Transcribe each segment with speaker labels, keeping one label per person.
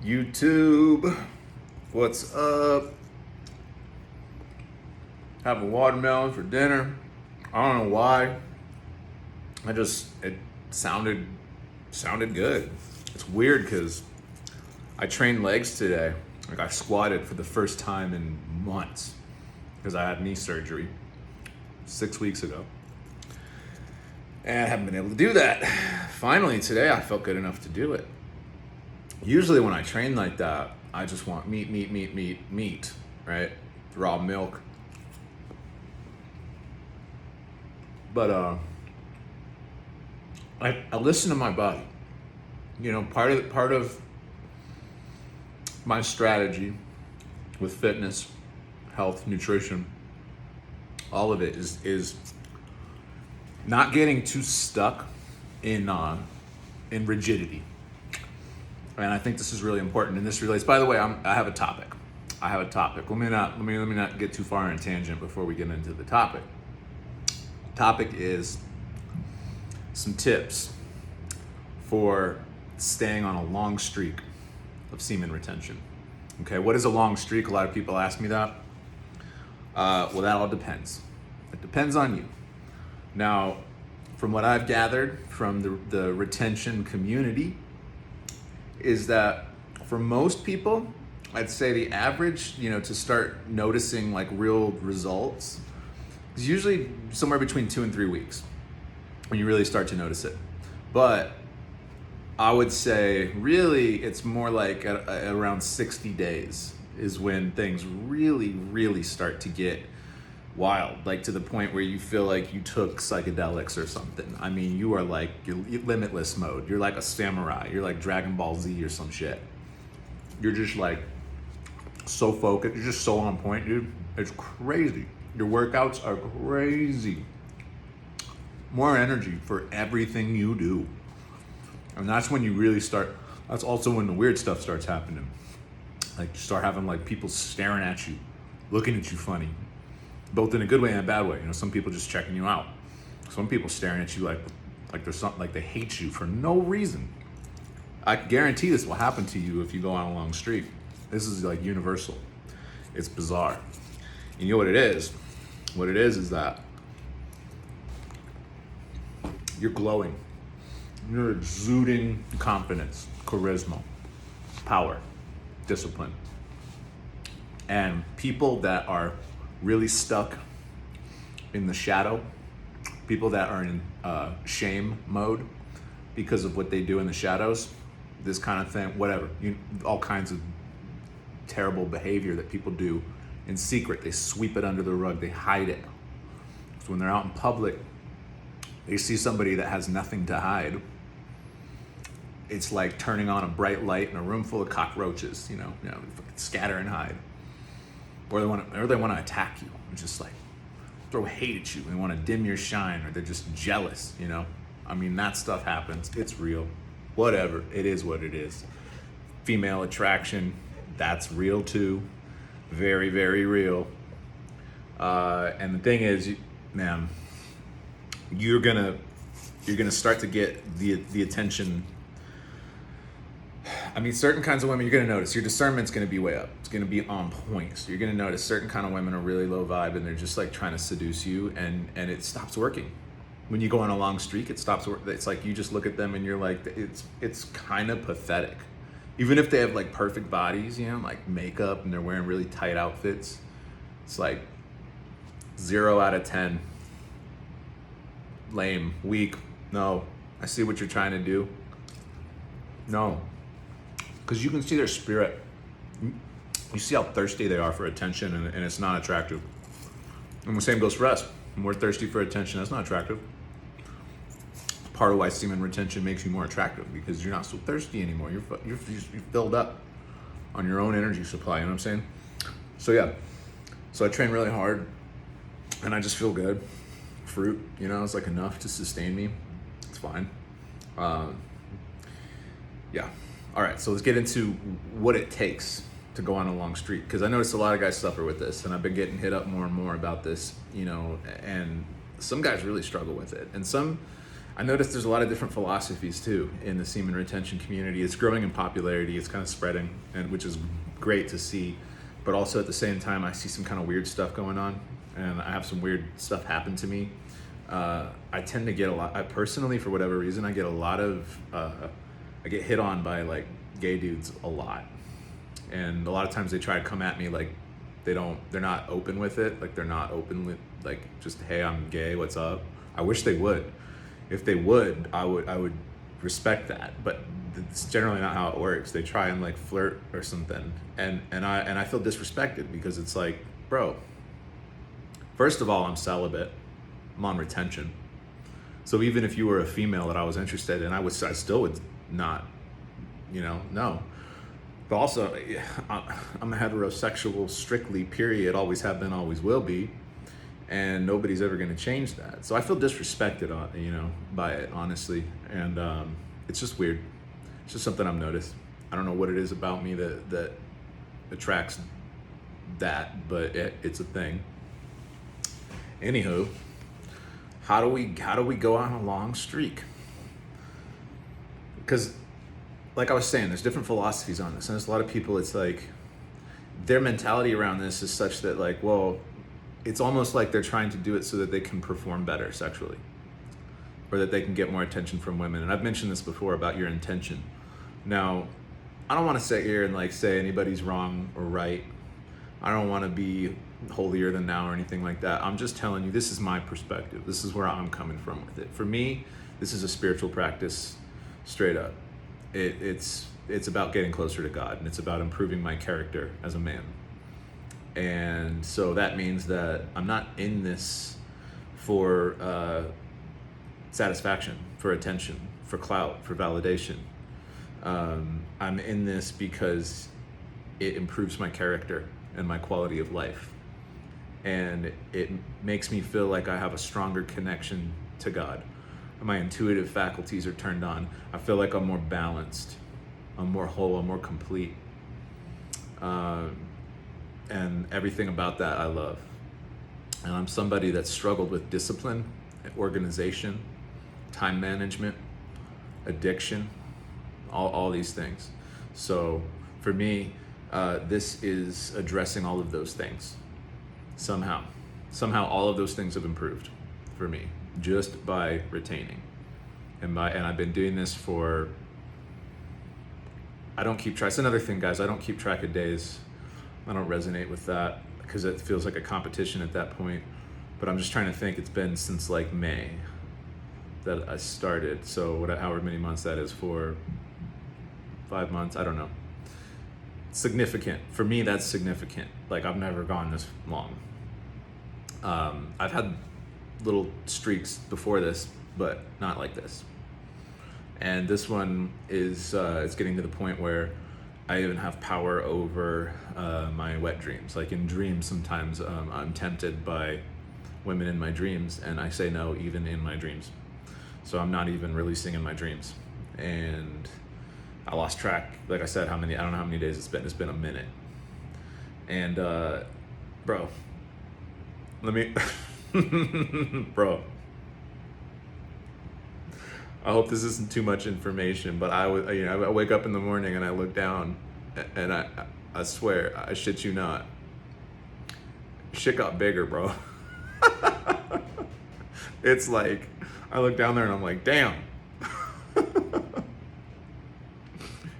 Speaker 1: YouTube, what's up? Have a watermelon for dinner. I don't know why. It sounded good. It's weird because I trained legs today. Like I squatted for the first time in months because I had knee surgery 6 weeks ago. And I haven't been able to do that. Finally today I felt good enough to do it. Usually when I train like that, I just want meat, right? Raw milk. But I listen to my body. You know, part of my strategy with fitness, health, nutrition, all of it is not getting too stuck in rigidity. And I think this is really important. And this relates. By the way, I have a topic. Let me not get too far in a tangent before we get into the topic. Topic is some tips for staying on a long streak of semen retention. Okay, what is a long streak? A lot of people ask me that. Well, that all depends. It depends on you. Now, from what I've gathered from the retention community, is that for most people, I'd say the average, to start noticing like real results is usually somewhere between 2 and 3 weeks when you really start to notice it. But I would say really it's more like at around 60 days is when things really start to get wild, like to the point where you feel like you took psychedelics or something. I mean, you are like, you're limitless mode. You're like a samurai. You're like Dragon Ball Z or some shit. You're just like so focused. You're just so on point, dude. It's crazy. Your workouts are crazy. More energy for everything you do. And that's when you really start, that's also when the weird stuff starts happening. Like you start having like people staring at you, looking at you funny, both in a good way and a bad way. Some people just checking you out. Some people staring at you like there's something, like they hate you for no reason. I guarantee this will happen to you if you go on a long streak. This is like universal. It's bizarre. You know what it is? What it is that you're glowing. You're exuding confidence, charisma, power, discipline. And people that are really stuck in the shadow, people that are in shame mode because of what they do in the shadows, this kind of thing, whatever, all kinds of terrible behavior that people do in secret. They sweep it under the rug, they hide it. So when they're out in public, they see somebody that has nothing to hide. It's like turning on a bright light in a room full of cockroaches, scatter and hide. Or they want to attack you and just like throw hate at you. They want to dim your shine, or they're just jealous, I mean, that stuff happens. It's real. Whatever. It is what it is. Female attraction, that's real too. Very, very real. And the thing is, man, you're gonna start to get the attention. I mean, certain kinds of women, you're gonna notice your discernment's gonna be way up. It's gonna be on point. So you're gonna notice certain kind of women are really low vibe and they're just like trying to seduce you, and it stops working. When you go on a long streak, it stops working. It's like you just look at them and you're like, it's kind of pathetic. Even if they have like perfect bodies, like makeup, and they're wearing really tight outfits, it's like 0 out of 10. Lame, weak. No, I see what you're trying to do. No. Because you can see their spirit. You see how thirsty they are for attention, and it's not attractive. And the same goes for us. When we're thirsty for attention, that's not attractive. Part of why semen retention makes you more attractive, because you're not so thirsty anymore. You're filled up on your own energy supply, you know what I'm saying? So yeah, so I train really hard, and I just feel good. Fruit, it's like enough to sustain me. It's fine. Yeah. All right, so let's get into what it takes to go on a long streak, because I noticed a lot of guys suffer with this, and I've been getting hit up more and more about this, and some guys really struggle with it, and some I noticed there's a lot of different philosophies too in the semen retention community. It's growing in popularity. It's kind of spreading, and which is great to see. But also at the same time, I see some kind of weird stuff going on, and I have some weird stuff happen to me. I tend to get a lot. I personally, for whatever reason, I get a lot of. I get hit on by like gay dudes a lot, and a lot of times they try to come at me like they're not open with it. Like they're not open with like just, hey, I'm gay. What's up? I wish they would. If they would, I would respect that, but it's generally not how it works. They try and like flirt or something, and I feel disrespected because it's like, bro, first of all, I'm celibate. I'm on retention. So even if you were a female that I was interested in, I still would not, no. But also, I'm a heterosexual strictly, period, always have been, always will be. And nobody's ever going to change that. So I feel disrespected by it, honestly. And it's just weird. It's just something I've noticed. I don't know what it is about me that attracts that, but it's a thing. Anywho, how do we go on a long streak? Because, like I was saying, there's different philosophies on this, and there's a lot of people. It's like their mentality around this is such that, like, well, it's almost like they're trying to do it so that they can perform better sexually, or that they can get more attention from women. And I've mentioned this before about your intention. Now, I don't want to sit here and like say anybody's wrong or right. I don't want to be holier than thou or anything like that. I'm just telling you, this is my perspective. This is where I'm coming from with it. For me, this is a spiritual practice, straight up. It's about getting closer to God, and it's about improving my character as a man. And so that means that I'm not in this for satisfaction, for attention, for clout, for validation. I'm in this because it improves my character and my quality of life. And it makes me feel like I have a stronger connection to God. My intuitive faculties are turned on. I feel like I'm more balanced. I'm more whole, I'm more complete. And everything about that I love. And I'm somebody that's struggled with discipline, organization, time management, addiction, all these things. So for me, this is addressing all of those things. Somehow all of those things have improved for me just by retaining. And I've been doing this for, I don't keep track. It's another thing, guys. I don't keep track of days. I don't resonate with that because it feels like a competition at that point. But I'm just trying to think. It's been since like May that I started. So however many months that is, 5 months, I don't know. Significant. For me, that's significant. Like I've never gone this long. I've had little streaks before this, but not like this. And this one is, it's getting to the point where I even have power over my wet dreams. Like in dreams, sometimes I'm tempted by women in my dreams, and I say no even in my dreams. So I'm not even releasing in my dreams. And I lost track, like I said, I don't know how many days it's been. It's been a minute. And bro, bro, I hope this isn't too much information, but I wake up in the morning and I look down, and I swear, I shit you not, shit got bigger, bro. It's like, I look down there and I'm like, damn.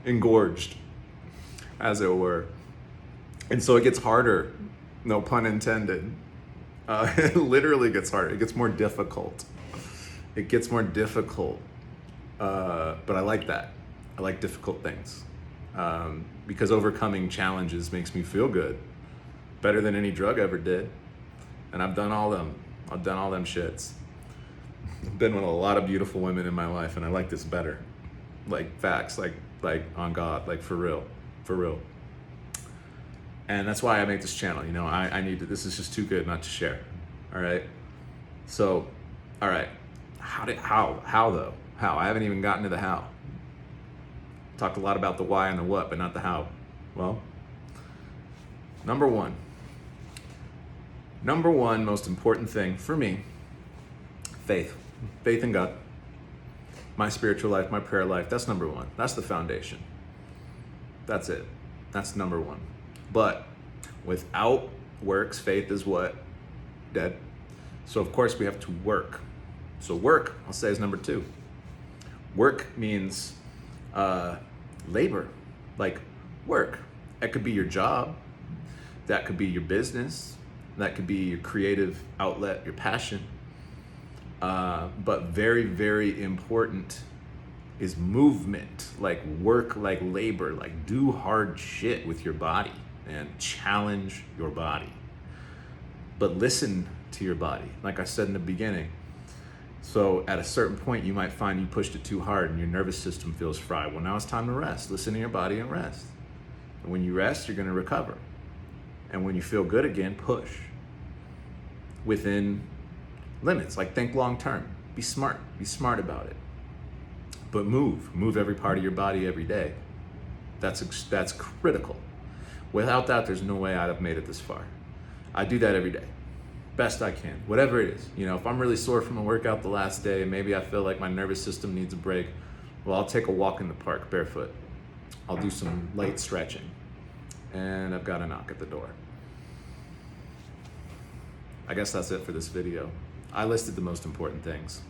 Speaker 1: Engorged, as it were. And so it gets harder, no pun intended. It literally gets harder. It gets more difficult. It gets more difficult. But I like that. I like difficult things. Because overcoming challenges makes me feel good. Better than any drug ever did. And I've done all them. I've done all them shits. I've been with a lot of beautiful women in my life, and I like this better. Like facts, like on God, like for real. And that's why I make this channel. I need to, this is just too good not to share. All right. So, all right. How though? How? I haven't even gotten to the how. Talked a lot about the why and the what, but not the how. Well, number one most important thing for me, faith in God. my spiritual life, my prayer life, that's number one. That's the foundation. That's it. That's number one. But without works, faith is what? Dead. So of course we have to work. So work, I'll say, is number two. Work means labor, like work. That could be your job. That could be your business. That could be your creative outlet, your passion. But very, very important is movement, like work, like labor, like do hard shit with your body and challenge your body. But listen to your body, like I said in the beginning. So at a certain point, you might find you pushed it too hard and your nervous system feels fried. Well, now it's time to rest. Listen to your body and rest. And when you rest, you're gonna recover. And when you feel good again, push within limits. Like think long term. Be smart about it. But move every part of your body every day. That's critical. Without that, there's no way I'd have made it this far. I do that every day, best I can, whatever it is. You know, if I'm really sore from a workout the last day, maybe I feel like my nervous system needs a break, well, I'll take a walk in the park barefoot. I'll do some light stretching, and I've got a knock at the door. I guess that's it for this video. I listed the most important things.